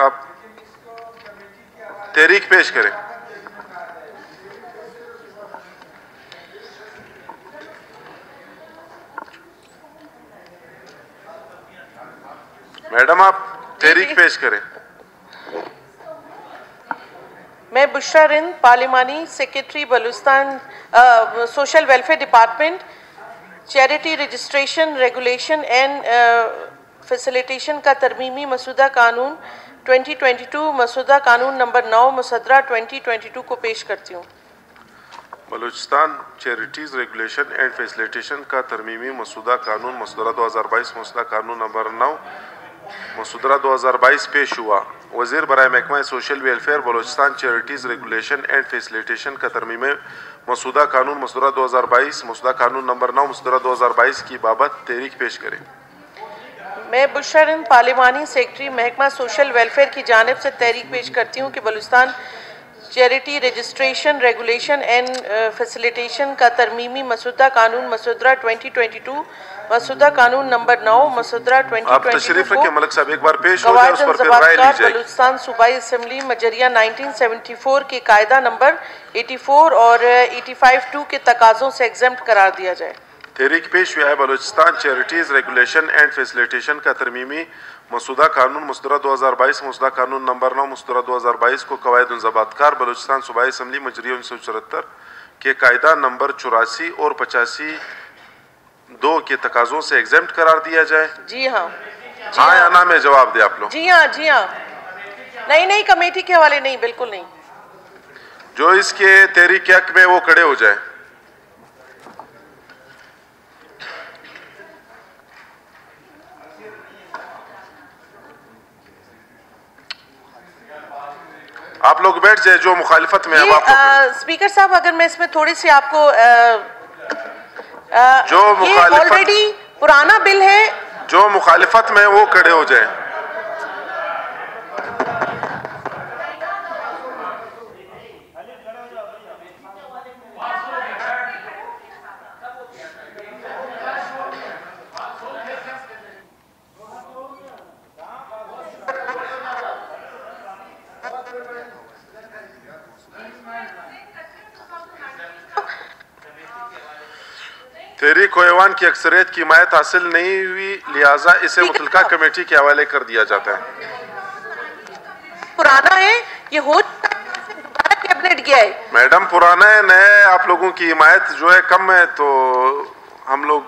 آپ تحریک پیش کریں. میڈم آپ تحریک پیش کریں. میں بشرا رند، پارلیمانی secretary Balochistan social welfare department, charity registration regulation and facilitation کا ترمیمی مسودہ قانون 2022 مسودہ قانون نمبر 9 مصدرہ 2022 کو پیش کرتی ہوں. Balochistan charities regulation and facilitation کا ترمیمی مسودہ قانون مسودہ 2022 مسودہ قانون نمبر 9 مسودہ 2022 پیش ہوا. وزیر برائے محکمہ social welfare Balochistan charities regulation and facilitation کا ترمیمی مسودہ قانون مسودہ 2022 مسودہ قانون نمبر 9 مسودہ 2022 کی بابت تحریک پیش کریں. میں بشرا رند، پارلیمانی سیکرٹری محکمہ سوشل ویلفیئر کی جانب سے تحریک پیش کرتی ہوں کہ Balochistan charity registration regulation and facilitation کا ترمیمی مسودہ قانون مسودہ 2022 مسودہ قانون نمبر 9 مسودہ 2022 کو قواعد انضباط بلوچستان صوبائی اسمبلی مجریہ 1974 کے قاعدہ نمبر 84 اور 85(2) کے تقاضوں سے ایگزمپٹ قرار دیا جائے. تحریک پیش ہوا ہے. Balochistan charities regulation and facilitation کا ترمیمی مسودہ قانون مسودہ 2022 مسودہ قانون نمبر 9 مسودہ 2022 کو قواعد انضباط کار بلوچستان صوبائی اسمبلی مجریہ 1974 کے قاعدہ نمبر 84 اور 85(2) کے تقاضوں سے ایگزمپٹ قرار دیا جائے. جی ہاں. ہاں یا نا میں جواب دیں آپ لوگ. جی ہاں. جی ہاں. نہیں کمیٹی کے حوالے نہیں، بالکل نہیں. جو اس کے تحریک کے حق میں وہ کھڑے ہو جائیں. آپ لوگ بیٹھ جائے جو مخالفت میں ہے. اسپیکر صاحب اگر میں اس میں تھوڑی سی آپ کو جو یہ آلریڈی پرانا بل ہے، جو مخالفت میں وہ کھڑے ہو جائیں. تحریک ایوان کی اکثریت کی حمایت حاصل نہیں ہوئی، لہٰذا اسے متعلقہ کمیٹی کے حوالے کر دیا جاتا ہے. پرانا ہے یہ ہو دوبارہ کیبنٹ گیا ہے. میڈم پرانا ہے، نئے آپ لوگوں کی حمایت جو ہے کم ہے تو ہم لوگ